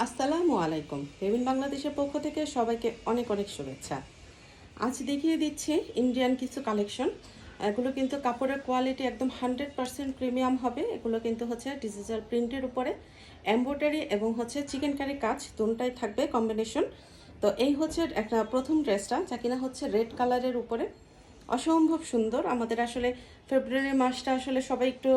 আসসালামু আলাইকুম। বেবিন বাংলাদেশের পক্ষ থেকে সবাইকে অনেক অনেক শুভেচ্ছা। আজ দেখিয়ে দিচ্ছি ইন্ডিয়ান কিছু কালেকশন। এগুলো কিন্তু কাপড়ের কোয়ালিটি একদম 100% প্রিমিয়াম হবে। এগুলো কিন্তু হচ্ছে ডিজিটাল প্রিন্টের উপরে এমব্রয়ডারি এবং হচ্ছে চিকেন কারি কাজ দুটোটাই থাকবে কম্বিনেশন। তো এই হচ্ছে একটা প্রথম ড্রেসটা, যা কিনা হচ্ছে রেড কালারের উপরে অসম্ভব সুন্দর। আমাদের আসলে ফেব্রুয়ারি মাসটা আসলে সবাই একটু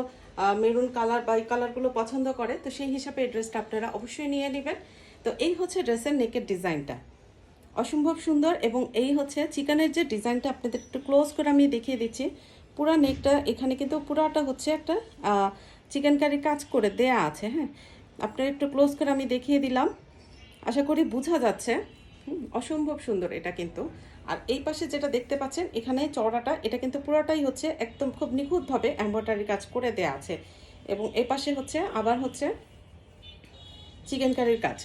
মেরুন কালার বা এই কালারগুলো পছন্দ করে, তো সেই হিসাবে এই ড্রেসটা আপনারা অবশ্যই নিয়ে নেবেন। তো এই হচ্ছে ড্রেসের নেকের ডিজাইনটা অসম্ভব সুন্দর, এবং এই হচ্ছে চিকেনের যে ডিজাইনটা আপনাদের একটু ক্লোজ করে আমি দেখিয়ে দিচ্ছি। পুরো নেকটা এখানে কিন্তু পুরাটা হচ্ছে একটা চিকেন কারি কাজ করে দেয়া আছে। হ্যাঁ, আপনারা একটু ক্লোজ করে আমি দেখিয়ে দিলাম, আশা করি বোঝা যাচ্ছে। অসম্ভব সুন্দর এটা কিন্তু। আর এই পাশে যেটা দেখতে পাচ্ছেন এখানে চওড়াটা, এটা কিন্তু পুরোটাই হচ্ছে একদম খুব নিখুঁতভাবে এমব্রয়ডারি কাজ করে দেয়া আছে। এবং এই পাশে হচ্ছে আবার হচ্ছে চিকেন কারির কাজ,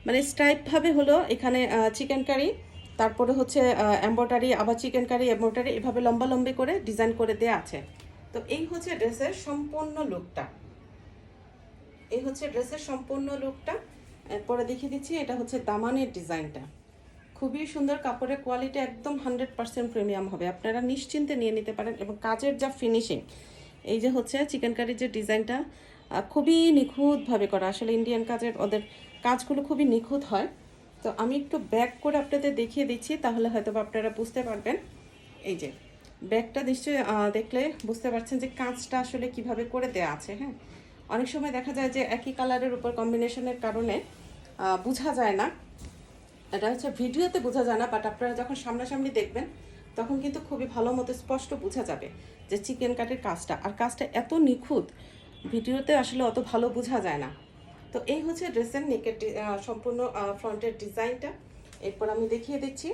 মানে স্ট্রাইপভাবে হলো এখানে চিকেন কারি, তারপরে হচ্ছে এমব্রয়ডারি, আবার চিকেন কারি এমব্রয়ডারি, এভাবে লম্বা লম্বি করে ডিজাইন করে দেয়া আছে। তো এই হচ্ছে ড্রেসের সম্পূর্ণ লুকটা। এই হচ্ছে ড্রেসের সম্পূর্ণ লুকটা। এরপরে দেখিয়ে দিচ্ছি এটা হচ্ছে দামানের ডিজাইনটা। খুবই সুন্দর, কাপড়ের কোয়ালিটি একদম 100% প্রিমিয়াম হবে, আপনারা নিশ্চিন্তে নিয়ে নিতে পারেন। এবং কাজের যা ফিনিশিং, এই যে হচ্ছে চিকেন কারির যে ডিজাইনটা খুবই নিখুঁতভাবে করা। আসলে ইন্ডিয়ান কাজের ওদের কাজগুলো খুবই নিখুঁত হয়। তো আমি একটু ব্যাক করে আপনাদের দেখিয়ে দিচ্ছি, তাহলে হয়তো আপনারা বুঝতে পারবেন। এই যে ব্যাগটা নিশ্চয়ই দেখলে বুঝতে পারছেন যে কাজটা আসলে কিভাবে করে দেয়া আছে। হ্যাঁ, অনেক সময় দেখা যায় যে একই কালারের উপর কম্বিনেশনের কারণে বোঝা যায় না, এটা হচ্ছে ভিডিওতে বোঝা যায় না, বাট আপনারা যখন সামনাসামনি দেখবেন তখন কিন্তু খুবই ভালো মতো স্পষ্ট বোঝা যাবে যে চিকেন কাটের কাজটা, আর কাজটা এত নিখুঁত ভিডিওতে আসলে অত ভালো বোঝা যায় না। তো এই হচ্ছে ড্রেসের নেকের সম্পূর্ণ ফ্রন্টের ডিজাইনটা। এরপর আমি দেখিয়ে দিচ্ছি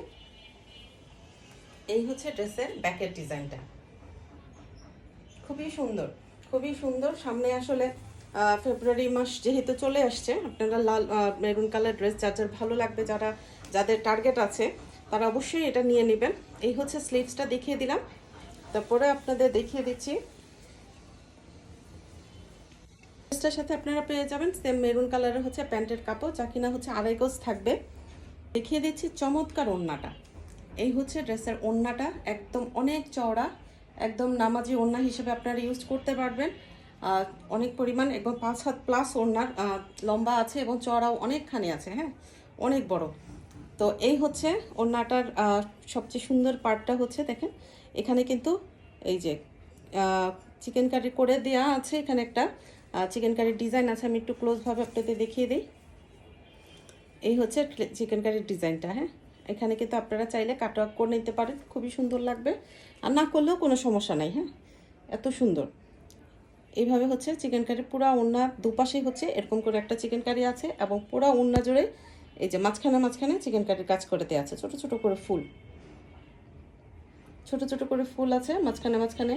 এই হচ্ছে ড্রেসের ব্যাকের ডিজাইনটা। খুবই সুন্দর, খুবই সুন্দর। সামনে আসলে ফেব্রুয়ারি মাস যেহেতু চলে আসছে, আপনারা লাল মেরুন কালার ড্রেস যার যার ভালো লাগবে, যাদের টার্গেট আছে তারা অবশ্যই এটা নিয়ে নেবেন। এই হচ্ছে স্লিভসটা দেখিয়ে দিলাম, তারপরে আপনাদের দেখিয়ে দিচ্ছি ড্রেসটার সাথে আপনারা পেয়ে যাবেন সেম মেরুন কালারের হচ্ছে প্যান্টের কাপড়, যা কিনা হচ্ছে আড়াই গজ থাকবে। দেখিয়ে দিচ্ছি চমৎকার ওড়নাটা। এই হচ্ছে ড্রেসের ওড়নাটা, একদম অনেক চওড়া, একদম নামাজি ওড়না হিসেবে আপনারা ইউজ করতে পারবেন। অনেক পরিমাণ এবং 5 হাত প্লাস ওড়নার লম্বা আছে এবং চওড়াও অনেকখানি আছে। হ্যাঁ, অনেক বড়। তো এই হচ্ছে ওড়নাটার সবচেয়ে সুন্দর পার্টটা হচ্ছে দেখেন, এখানে কিন্তু এই যে চিকেন কারি করে দেওয়া আছে, এখানে একটা চিকেন কারির ডিজাইন আছে। আমি একটু ক্লোজভাবে আপনাদের দেখিয়ে দিই। এই হচ্ছে চিকেন কারির ডিজাইনটা। হ্যাঁ, এখানে কিন্তু আপনারা চাইলে কাটওয়ার্ক করে নিতে পারেন, খুবই সুন্দর লাগবে। আর না করলেও কোনো সমস্যা নাই। হ্যাঁ, এত সুন্দর। এইভাবে হচ্ছে চিকেন কারি পুরা ওড়নার দুপাশেই হচ্ছে এরকম করে একটা চিকেন কারি আছে, এবং পুরা ওড়না জুড়ে এই যে মাঝখানে মাঝখানে চিকেন কারির কাজ করে দেওয়া আছে, ছোট ছোট করে ফুল, ছোট ছোট করে ফুল আছে মাঝখানে মাঝখানে।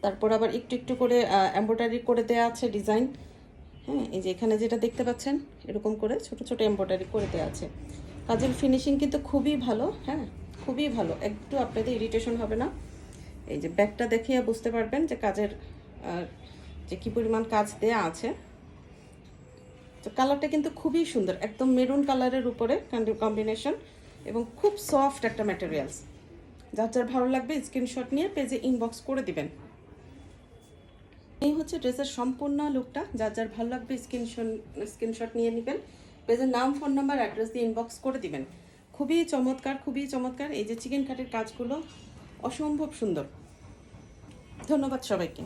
তারপর আবার একটু একটু করে এমব্রয়ডারি করে দেওয়া আছে ডিজাইন। হ্যাঁ, এই যে এখানে যেটা দেখতে পাচ্ছেন এরকম করে ছোট ছোট এমব্রয়ডারি করে দেওয়া আছে। কাজের ফিনিশিং কিন্তু খুবই ভালো। হ্যাঁ, খুবই ভালো, একটু আপনাদের ইরিটেশন হবে না। এই যে ব্যাগটা দেখিয়ে বুঝতে পারবেন যে কাজের যে কী পরিমাণ কাজ দেয়া আছে। তো কালারটা কিন্তু খুবই সুন্দর, একদম মেরুন কালারের উপরে কম্বিনেশন, এবং খুব সফট একটা ম্যাটেরিয়ালস। যার যার ভালো লাগবে স্ক্রিনশট নিয়ে পেজে ইনবক্স করে দিবেন। এই হচ্ছে ড্রেসের সম্পূর্ণ লুকটা, যার যার ভালো লাগবে স্ক্রিনশট নিয়ে নেবেন, পেজের নাম, ফোন নাম্বার, অ্যাড্রেস দিয়ে ইনবক্স করে দিবেন। খুবই চমৎকার, খুবই চমৎকার। এই যে চিকেন কাটের কাজগুলো অসম্ভব সুন্দর। ধন্যবাদ সবাইকে।